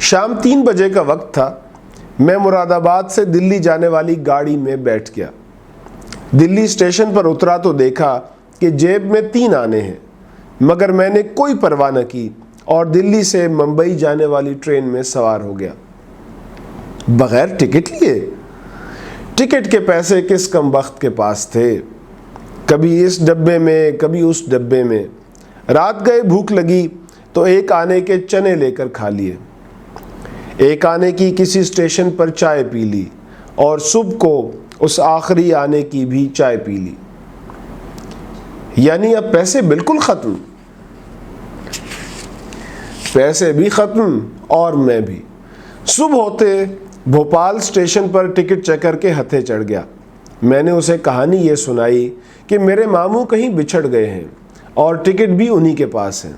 شام 3 بجے کا وقت تھا۔ میں مراد آباد سے دلی جانے والی گاڑی میں بیٹھ گیا۔ دلی اسٹیشن پر اترا تو دیکھا کہ جیب میں 3 آنے ہیں، مگر میں نے کوئی پرواہ نہ کی اور دلی سے ممبئی جانے والی ٹرین میں سوار ہو گیا، بغیر ٹکٹ لیے۔ ٹکٹ کے پیسے کس کم بخت کے پاس تھے، کبھی اس ڈبے میں کبھی اس ڈبے میں۔ رات گئے بھوک لگی تو 1 آنے کے چنے لے کر کھا لیے، 1 آنے کی کسی اسٹیشن پر چائے پی لی اور صبح کو اس آخری آنے کی بھی چائے پی لی۔ یعنی اب پیسے بالکل ختم، پیسے بھی ختم اور میں بھی۔ صبح ہوتے بھوپال اسٹیشن پر ٹکٹ چیکر کے ہتھے چڑھ گیا۔ میں نے اسے کہانی یہ سنائی کہ میرے ماموں کہیں بچھڑ گئے ہیں اور ٹکٹ بھی انہی کے پاس ہیں۔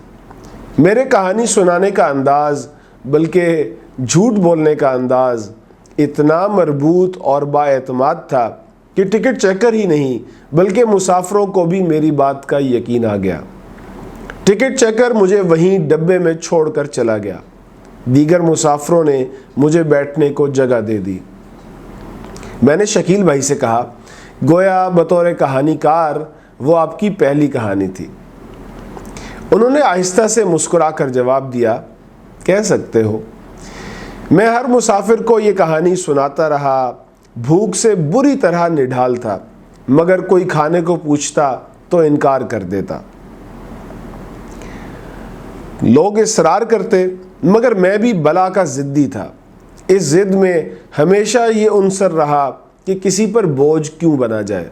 میرے کہانی سنانے کا انداز، بلکہ جھوٹ بولنے کا انداز اتنا مربوط اور با اعتماد تھا کہ ٹکٹ چیکر ہی نہیں بلکہ مسافروں کو بھی میری بات کا یقین آ گیا۔ ٹکٹ چیکر مجھے وہیں ڈبے میں چھوڑ کر چلا گیا۔ دیگر مسافروں نے مجھے بیٹھنے کو جگہ دے دی۔ میں نے شکیل بھائی سے کہا، گویا بطور کہانی کار وہ آپ کی پہلی کہانی تھی۔ انہوں نے آہستہ سے مسکرا کر جواب دیا، کہہ سکتے ہو۔ میں ہر مسافر کو یہ کہانی سناتا رہا، بھوک سے بری طرح نڈھال تھا، مگر کوئی کھانے کو پوچھتا تو انکار کر دیتا۔ لوگ اصرار کرتے، مگر میں بھی بلا کا ضدی تھا۔ اس ضد میں ہمیشہ یہ عنصر رہا کہ کسی پر بوجھ کیوں بنا جائے۔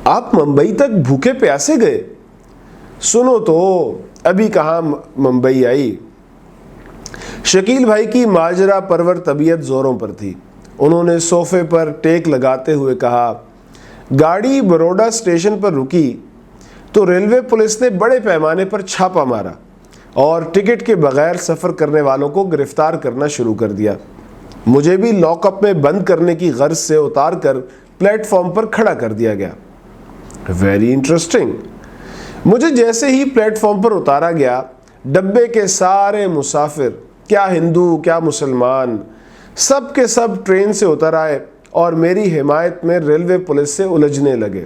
آپ ممبئی تک بھوکے پیاسے گئے؟ سنو تو، ابھی کہاں ممبئی آئی۔ شکیل بھائی کی ماجرا پرور طبیعت زوروں پر تھی۔ انہوں نے صوفے پر ٹیک لگاتے ہوئے کہا، گاڑی بروڈا اسٹیشن پر رکی تو ریلوے پولیس نے بڑے پیمانے پر چھاپا مارا اور ٹکٹ کے بغیر سفر کرنے والوں کو گرفتار کرنا شروع کر دیا۔ مجھے بھی لاک اپ میں بند کرنے کی غرض سے اتار کر پلیٹ فارم پر کھڑا کر دیا گیا۔ Very interesting. مجھے جیسے ہی پلیٹ فارم پر اتارا گیا، ڈبے کے سارے مسافر، کیا ہندو کیا مسلمان، سب کے سب ٹرین سے اتر آئے اور میری حمایت میں ریلوے پولیس سے الجھنے لگے۔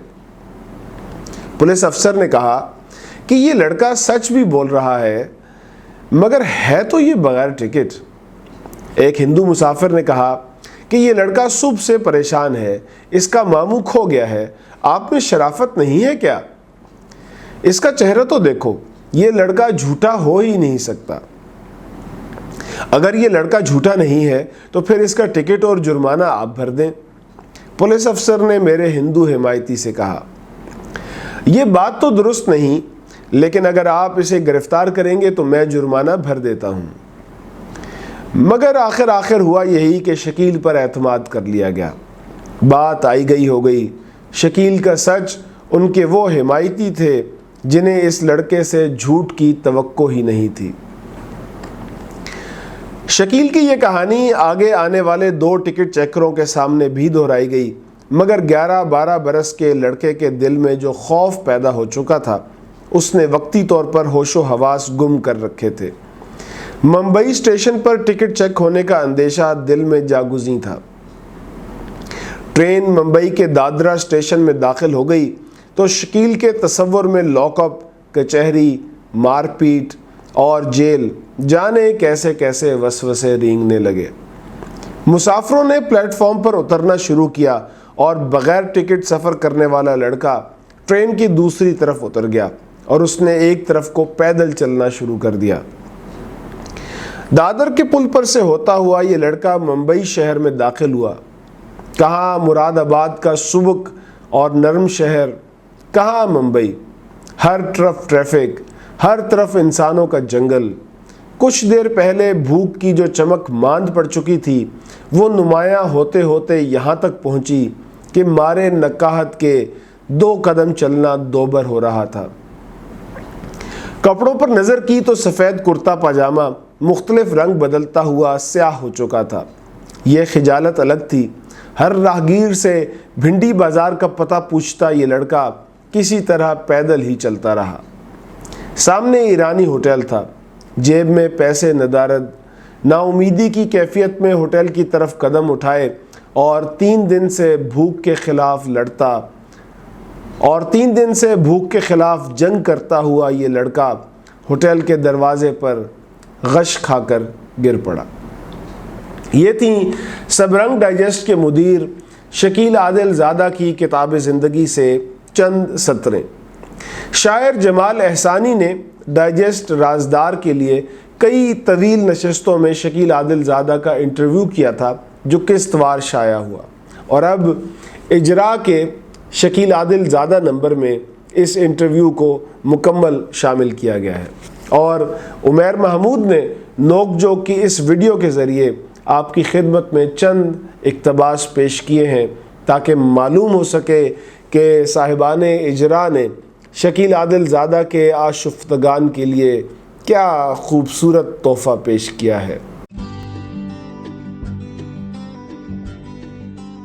پولیس افسر نے کہا کہ یہ لڑکا سچ بھی بول رہا ہے، مگر ہے تو یہ بغیر ٹکٹ۔ ایک ہندو مسافر نے کہا کہ یہ لڑکا صبح سے پریشان ہے، اس کا ماموں کھو گیا ہے، آپ میں شرافت نہیں ہے کیا؟ اس کا چہرہ تو دیکھو، یہ لڑکا جھوٹا ہو ہی نہیں سکتا۔ اگر یہ لڑکا جھوٹا نہیں ہے تو پھر اس کا ٹکٹ اور جرمانہ آپ بھر دیں۔ پولیس افسر نے میرے ہندو حمایتی سے کہا، یہ بات تو درست نہیں، لیکن اگر آپ اسے گرفتار کریں گے تو میں جرمانہ بھر دیتا ہوں۔ مگر آخر ہوا یہی کہ شکیل پر اعتماد کر لیا گیا۔ بات آئی گئی ہو گئی۔ شکیل کا سچ ان کے وہ حمایتی تھے جنہیں اس لڑکے سے جھوٹ کی توقع ہی نہیں تھی۔ شکیل کی یہ کہانی آگے آنے والے 2 ٹکٹ چیکروں کے سامنے بھی دہرائی گئی، مگر 11-12 برس کے لڑکے کے دل میں جو خوف پیدا ہو چکا تھا، اس نے وقتی طور پر ہوش و حواس گم کر رکھے تھے۔ ممبئی اسٹیشن پر ٹکٹ چیک ہونے کا اندیشہ دل میں جاگزیں تھا۔ ٹرین ممبئی کے دادرا اسٹیشن میں داخل ہو گئی تو شکیل کے تصور میں لاک اپ، کچہری، مار پیٹ اور جیل جانے کیسے کیسے وسوسے رینگنے لگے۔ مسافروں نے پلیٹ فارم پر اترنا شروع کیا اور بغیر ٹکٹ سفر کرنے والا لڑکا ٹرین کی دوسری طرف اتر گیا اور اس نے ایک طرف کو پیدل چلنا شروع کر دیا۔ دادر کے پل پر سے ہوتا ہوا یہ لڑکا ممبئی شہر میں داخل ہوا۔ کہاں مراد آباد کا سبک اور نرم شہر، کہاں ممبئی۔ ہر طرف ٹریفک، ہر طرف انسانوں کا جنگل۔ کچھ دیر پہلے بھوک کی جو چمک ماند پڑ چکی تھی، وہ نمایاں ہوتے ہوتے یہاں تک پہنچی کہ مارے نکاہت کے 2 قدم چلنا دوبر ہو رہا تھا۔ کپڑوں پر نظر کی تو سفید کرتا پاجامہ مختلف رنگ بدلتا ہوا سیاہ ہو چکا تھا۔ یہ خجالت الگ تھی۔ ہر راہگیر سے بھنڈی بازار کا پتہ پوچھتا یہ لڑکا کسی طرح پیدل ہی چلتا رہا۔ سامنے ایرانی ہوٹل تھا، جیب میں پیسے ندارد، ناامیدی کی کیفیت میں ہوٹل کی طرف قدم اٹھائے اور 3 دن سے بھوک کے خلاف جنگ کرتا ہوا یہ لڑکا ہوٹل کے دروازے پر غش کھا کر گر پڑا۔ یہ تھیں سب رنگ ڈائجسٹ کے مدیر شکیل عادل زادہ کی کتاب زندگی سے چند سطریں۔ شاعر جمال احسانی نے ڈائجسٹ رازدار کے لیے کئی طویل نشستوں میں شکیل عادل زادہ کا انٹرویو کیا تھا جو قسط وار شائع ہوا، اور اب اجرا کے شکیل عادل زادہ نمبر میں اس انٹرویو کو مکمل شامل کیا گیا ہے، اور عمیر محمود نے نوک جھوک کی اس ویڈیو کے ذریعے آپ کی خدمت میں چند اقتباس پیش کیے ہیں تاکہ معلوم ہو سکے کہ صاحبان اجرا نے شکیل عادل زادہ کے آشفتگان کے لیے کیا خوبصورت تحفہ پیش کیا ہے۔